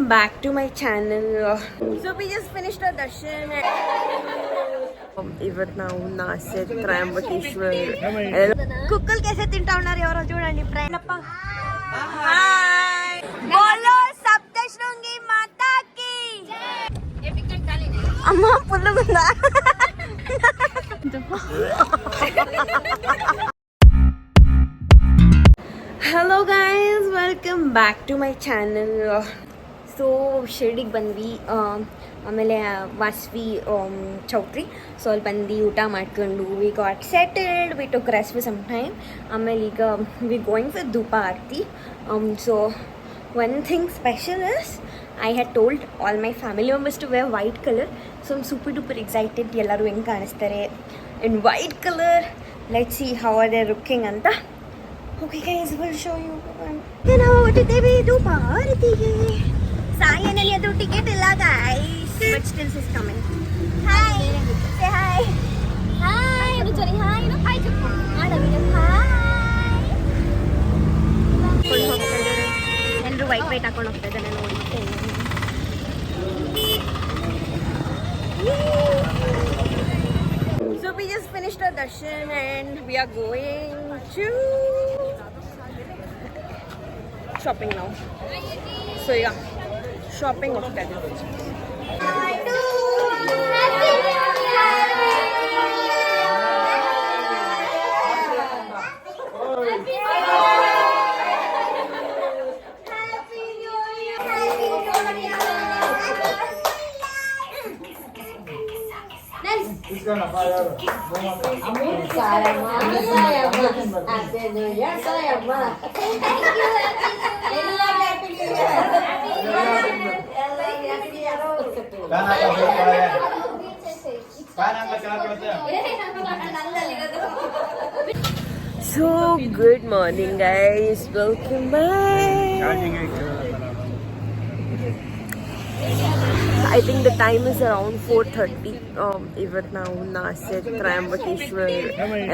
back to my channel. So we just finished our darshan. ಇವತ್ತು ನಾವು ನಾಸಿಕ್ ತ್ರಯಂಬಕೇಶ್ವರ್ ಕುಕ್ಕಲ್ कैसे ತಿಂತಾ ಉన్నారు ಯಾರು చూడండి ಪ್ರಯಾಣಪ್ಪ ಹಾಯ್ ಬೋಲೋ ಸಪ್ತಶೃಂಗಿ ಮಾತಾ ಕಿ ಅಮ್ಮ ಪುಲ್ಲುಗುಂದ Hello guys, welcome back to my channel. So ಶಿರ್ಡಿಗೆ ಬಂದ್ವಿ ಆಮೇಲೆ ವಾಸ್ವಿ ಚೌಟ್ರಿ ಸೊ ಅಲ್ಲಿ ಬಂದು ಊಟ ಮಾಡ್ಕೊಂಡು we got settled we took rest for some time ಆಮೇಲೆ ಈಗ ವಿ ಗೋಯಿಂಗ್ ಫಾರ್ ಧೂಪ ಆರತಿ so one thing special is I had told all my family members to wear white colour so I'm super duper excited ಎಲ್ಲರೂ ಹೆಂಗೆ ಕಾಣಿಸ್ತಾರೆ in white colour let's see how are they looking ಅಂತ. Okay guys, we'll show you. ನಾವು ಹೊರಟಿದ್ದೇವೆ ಧೂಪ ಆರತಿಗೆ. ಸಾಯನಲ್ಲಿ ಅದು ticket ಇಲ್ಲ guys, but still she's coming. Hi, say hi. Hi, ಅದು ಜರಿ hi, no hi ಚುಪ್ಪು. ಆಡವಿನ hi. ಕೊಂಡು ಹೋಗ್ತಿದ್ದಾರೆ. ಎಲ್ಲರೂ ವೈಟ್ ಹಾಕೊಂಡು ಹೋಗ್ತಾ ಇದ್ದಾರೆ ನೋಡಿ. So we just finished our darshan and we are going to shopping now. So yeah, shopping of that. So good morning guys, welcome back. I think the time is around 4:30. Even now Nasik, Triambakeshwar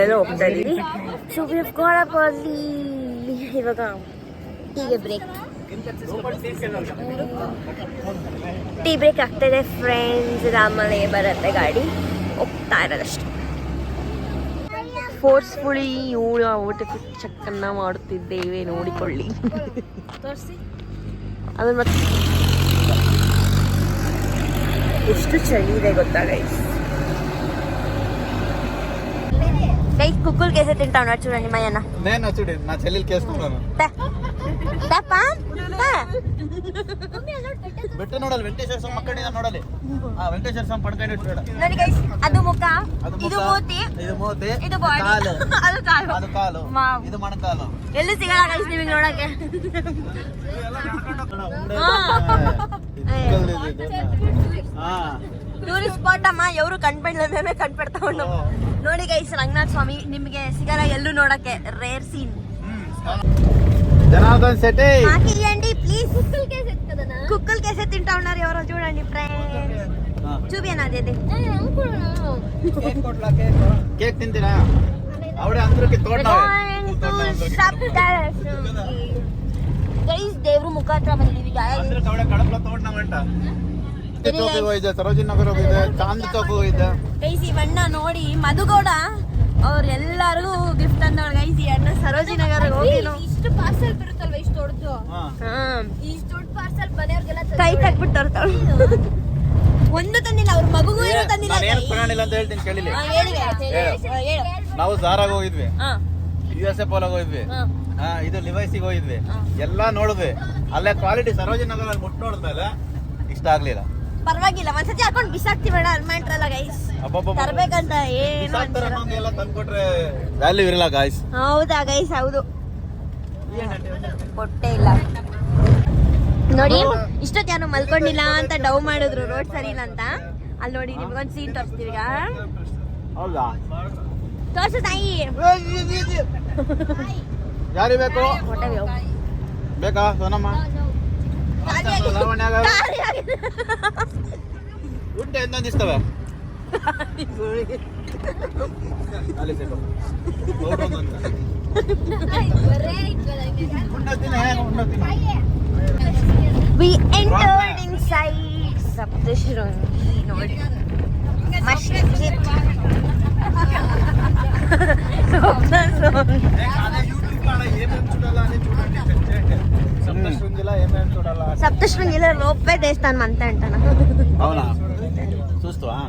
ಎಲ್ಲ ಹೋಗ್ತಾ ಇದೀವಿ. So we have got up early. ಇವಾಗ ಟೀಗೆ break ಆಗ್ತಾ ಇದೆ friends. ಆಮೇಲೆ ಬರುತ್ತೆ ಗಾಡಿ ಹೋಗ್ತಾ ಇರೋದಷ್ಟೇ. ಫೋರ್ಸ್ಫುಲಿ ಇವಳು ಊಟಕ್ಕೆ ಚೆಕ್ಕನ್ನ ಮಾಡುತ್ತಿದ್ದೇವೆ ನೋಡಿಕೊಳ್ಳಿ. ತೋರಿಸಿ ಆಮೇಲೆ ಮತ್ತೆ ಎಷ್ಟು ಚಳಿ ಇದೆ ಗೊತ್ತಾ ಗೈಸ್. ಗೈಸ್ ಕುಕ್ಕುಲ್ ಕೇಸೆ ತಿಂಟಾವ್ ನೋಡಿ చూడండి మయన్న నేను చూడు నా చెల్లెలు కేసుకుంటాను ತಪ್ಪ ಬೆಟ್ಟ ನೋಡಲ್ಲ ವೆಂಕಟೇಶ್ವರ ಸ್ವಾಮಿ ಮಕ್ಕಳಿಂದ ನೋಡಲಿ ವೆಂಕಟೇಶ್ವರ ಸ್ವಾಮಿ ಪಡ್ಕೊಂಡು ನೋಡಿ ಗೈಸ್ ಅದು ಮುಖ ಇದು ಮೂತಿ ಇದು ಬಾಡಿ ಅದು ಕಾಲು ಇದು ಮೊಣಕಾಲು ಎಲ್ಲಿ ಸಿಗಲ್ಲ ಗೈಸ್ ನಿಮಗೆ ನೋಡಕ್ಕೆ. ಟೂರಿಸ್ಟ್ ಸ್ಪಾಟ್ ಅಮ್ಮ ಎವರು ಕಣ್ಬಿಡ್ಲೇಮೇ ಕಣ್ಬಿಡ್ತಾವಣ್ಣು ನೋಡಿ ಗೈಸ್. ರಂಗನಾಥ ಸ್ವಾಮಿ ನಿಮಗೆ ಸಿಗಲ್ಲ ಎಲ್ಲೂ ನೋಡಕ್ಕೆ, ರೇರ್ ಸೀನ್. జనార్దన్ శెట్టి మాకియండి ప్లీజ్. కుక్కల్ కేసే తింటా ఉన్నారు ఎవరో చూడండి ఫ్రెండ్స్. చూపియనా దేదే కేక్ తింటిరా అవడే అందరికి గైస్ ದೇವರು ಮುಖ ಹತ್ರ ಬಂದಿದೀವಿ అందరికి ಅವಡೆ ಕಡಪಲ ತೋಡ್ನವಂಟ. ಚೌಕ್ ಹೋಗಿದೆ, ಸರೋಜಿನಿ ನಗರ ಹೋಗಿದೆ, ಚಾಂದ್ ಚೌಕ್ ಹೋಗಿದೆ ಗೈಸ್. ಇವಣ್ಣ ನೋಡಿ ಮಧುಗೌಡ ಅವ್ರೆಲ್ಲರೂ ಗಿಫ್ಟ್ ಅಂದವಳು ಗೈಸ್. ಈ ಅಣ್ಣ ಸರೋಜಿನಿ ನಗರ ಹೋಗಿ ಇಷ್ಟು ಪಾರ್ಸಲ್ ಬರುತ್ತಲ್ವ ಇಷ್ಟು ದೊಡ್ಡದು, ಇಷ್ಟು ದೊಡ್ಡ ಪಾರ್ಸಲ್ ಮನೆಯವ್ರಿಗೆಲ್ಲ ಕೈ ತಗ್ಬಿಟ್ಟು ತರ್ತಾಳು. ಒಂದು ತಂದಿಲ್ಲ, ಅವ್ರ ಮಗುಗೂ ಏನೋ ತಂದಿಲ್ಲ. ಅಂತ ಹೇಳ್ತೀನಿ ಕೇಳಿಲ್ಲ. ನಾವು ಝಾರಾಗ ಹೋಗಿದ್ವಿ, USA ಪೋಲಾಗ ಹೋಗಿದ್ವಿ, ಇದು ಲಿವೈಸಿಗೆ ಹೋಗಿದ್ವಿ, ಎಲ್ಲಾ ನೋಡಿದ್ವಿ. ಅಲ್ಲೇ ಕ್ವಾಲಿಟಿ ಸರೋಜಿನಿ ನಗರ ಮುಟ್ಟು ನೋಡಿದ್ಮೇಲೆ ಇಷ್ಟ ಆಗ್ಲಿಲ್ಲ. ಪರವಾಗಿಲ್ಲ ಒಂದ್ಸತಿ ಹಾಕೊಂಡು ಬಿಸಾಕ್ತಿವಿ ಬೇಡ ಅಲ್ಮಾಂಟ್ರಲ್ಲ ಗೈಸ್. ತರ್ಬೇಕಂತ ಏನು ತಂದ್ಕೊಟ್ರೆ ವ್ಯಾಲ್ಯೂ ಇರಲ್ಲ ಗೈಸ್. ಹೌದಾ ಗೈಸ್, ಹೌದು ಕೊಟ್ಟೆ ಇಲ್ಲ ನೋಡಿ. ಇಷ್ಟೊತ್ತು ಯಾರು ಮಲ್ಕೊಂಡಿಲ್ಲ ಅಂತ ಡವ್ ಮಾಡಿದ್ರು, ರೋಡ್ ಸರಿ ಇಲ್ಲ ಅಂತ. ಅಲ್ಲಿ ನೋಡಿ ನಿಮ್ಗೊಂದು ಸೀನ್ ತೋರಿಸ್ತೀವಿ ಈಗ. ಹೌದಾ ತೋರ್ಸು ತಾಯಿ. ಯಾರಿ ಬೇಕು ಬೇಕಾ ಸೋನಮ್ಮ? ಊಟ ಎಂದಿಸ್ತವೆ ವಿ ಎಂಟರ್ಡ್ ಇನ್ಸೈಡ್ ಸಪ್ತಶೃಂಗಿ. ನೋಡಿ ಮಸ್ಟ್ ವಿಸಿಟ್. సప్తశృంగిలో లోపే దేస్తాను అంతే అంటాను. అవునా చూస్తావా?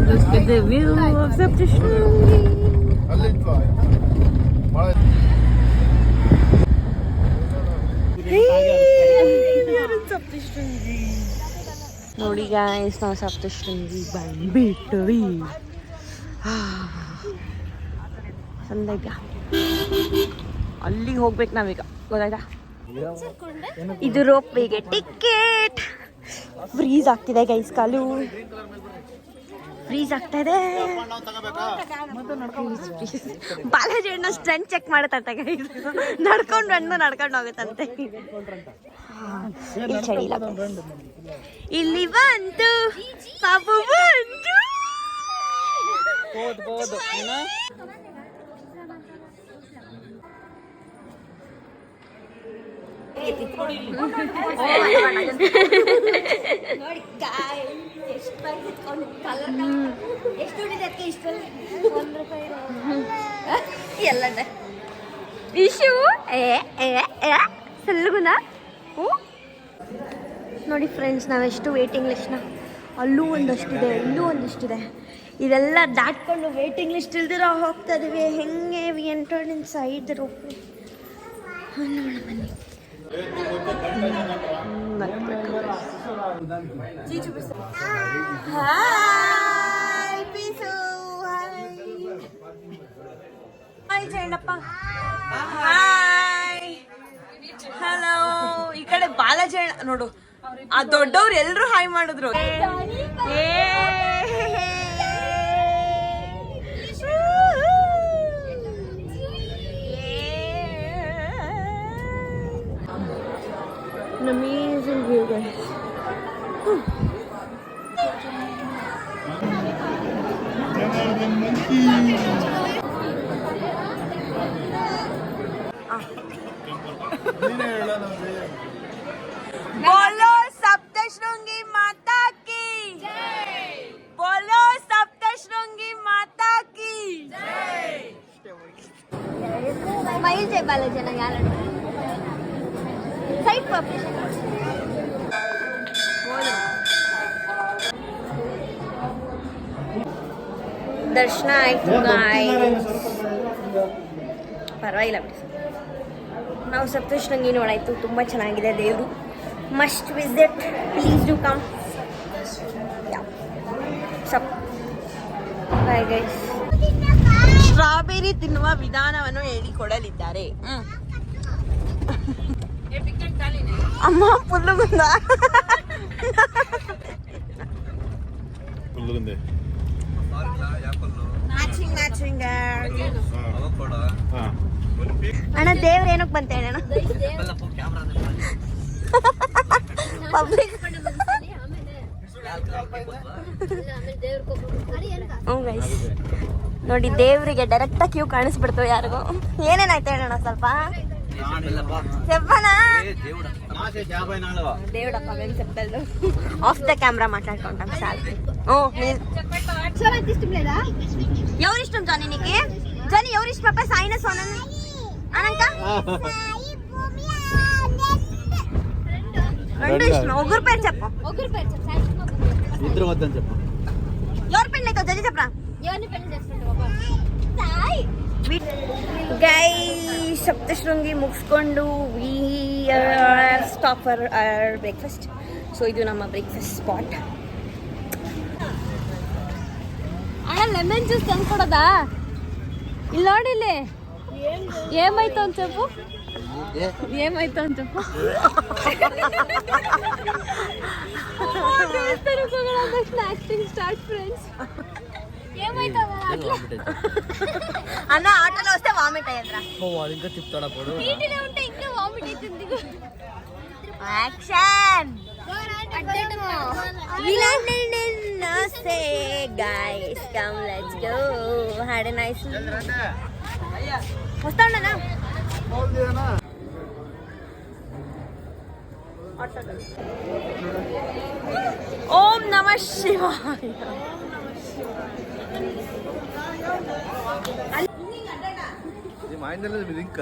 Look at the view of Saptashringi. Saptashrungi ನೋಡಿ ಗಾಯ್ಸ್, ನಾವು ಸಪ್ತಶೃಂಗಿ ಬಂದ್ಬಿಟ್ವಿ. ಸಂದಗ ಅಲ್ಲಿಗೆ ಹೋಗ್ಬೇಕು ನಾವೀಗ, ಗೊತ್ತಾಯ್ತಾ? ಇದು ರೋಪ್ ವೇಗೆ ಟಿಕೆಟ್. ಫ್ರೀಸ್ ಆಗ್ತಿದೆ ಗೈಸ್, ಕಾಲು ಫ್ರೀಸ್ ಆಗ್ತಾ ಇದೆ. ಬಾಲಾಜಿ ಅಣ್ಣ ಸ್ಟ್ರೆಂತ್ ಚೆಕ್ ಮಾಡತ್ತಂತೆ ಗೈಸ್. ನಡ್ಕೊಂಡು ಹೋಗುತ್ತಂತೆ. ಇಲ್ಲಿ ಚಳಿ ಇಲ್ಲ, ಇಲ್ಲಿ ಬಂತು ಪಾಪು ಬಂತು. ಇಶು ಸಲ್ಗುನ ನೋಡಿ ಫ್ರೆಂಡ್ಸ್, ನಾವೆಷ್ಟು ವೇಟಿಂಗ್ ಲಿಸ್ಟ್ನ, ಅಲ್ಲೂ ಒಂದಷ್ಟಿದೆ, ಇಲ್ಲೂ ಒಂದಿಷ್ಟಿದೆ. ಇದೆಲ್ಲ ದಾಟ್ಕೊಂಡು ವೇಟಿಂಗ್ ಲಿಸ್ಟ್ ಇಲ್ದಿರ ಹೋಗ್ತಾ ಇದೀವಿ. ಹೆಂಗೆ we entered inside rope. ನೋಡ ಬನ್ನಿ. ಹಾಯ್ ಪೀಸು, ಹಾಯ್ ಜಯಣ್ಣಪ್ಪ, ಹಾಯ್ ಹಲೋ. ಈ ಕಡೆ ಬಾಲಾಜಿ ಅಣ್ಣ ನೋಡು, ಆ ದೊಡ್ಡವ್ರು ಎಲ್ರು ಹಾಯ್ ಮಾಡಿದ್ರು. An amazing view, guys. बोलो सप्तशृंगी माता की जय. बोलो सप्तशृंगी माता की जय. स्माइल जय बालाजी ना यार. साइड पर ದರ್ಶನ ಆಯ್ತು ಗಾಯ್ಸ್, ಪರವಾಗಿಲ್ಲ ಬಿಡಿ. ನಾವು ಸಪ್ತಶೃಂಗಿ ನೋಡಾಯ್ತು, ತುಂಬ ಚೆನ್ನಾಗಿದೆ ದೇವರು. Must visit, please do come. Bye guys. Strawberry ತಿನ್ನುವ ವಿಧಾನವನ್ನು ಹೇಳಿಕೊಡಲಿದ್ದಾರೆ. ಅಮ್ಮ ಪುಲ್ಲುಗುಂದ ಮ್ಯಾಚಿಂಗ್ ಅಣ್ಣ. ದೇವ್ರ ಏನಕ್ಕೆ ಬಂತ ಹೇಳೋಣ? ಪಬ್ಲಿಕ್ ನೋಡಿ, ದೇವ್ರಿಗೆ ಡೈರೆಕ್ಟ್ ಕ್ಯೂ ಕಾಣಿಸ್ಬಿಡ್ತು ಯಾರಿಗೂ. ಏನೇನಾಯ್ತು ಹೇಳೋಣ ಸ್ವಲ್ಪ చెప్పనా? దేవుడప్ప మేము చెప్తాడు. ఆఫ్ ద కెమెరా మాట్లాడుకుంటాం చాలు. ఎవరు ఇష్టం జానీ నీకు? జానీ ఎవరు ఇష్టం? అప్ప సాయిన సోనన్ అనంక రెండు ఇష్టం. ఒగ్గురు పేరు చెప్పు. ఇద్దరు వద్దని చెప్పు. ఎవరు పెళ్ళి అవుతావు జల్దీ చెప్పరా. ఎవరిని పెళ్లి చేసుకుంటావు? సాయి. ಗೈಸ್, ಸಪ್ತಶೃಂಗಿ ಮುಗಿಸ್ಕೊಂಡು V stop for our breakfast. So ಇದು ನಮ್ಮ ಬ್ರೇಕ್ಫಾಸ್ಟ್ ಸ್ಪಾಟ್. ಅಣ್ಣ ಲೆಮನ್ ಜ್ಯೂಸ್ ತಂದ್ಕೊಡೋದಾ? ಇಲ್ಲಿ ನೋಡಿಲ್ಲಿ ಏಮಾಯ್ತು ಅಂತ చెప్పు. ఏమైతే అని చెప్పు. Acting start friends. అన్న ఆటోలో వస్తే వామిట్ అయ్యేద్రా. ఇంకా తిప్పుతాడా పడు. నీటిలో ఉంటే ఇంకా వామిట్ అవుతుంది. Action. Say guys, come let's go. Had a nice. వస్తా ఉండనా? ಓಂ ನಮಃ ಶಿವಾಯ. ಲಿಂಕ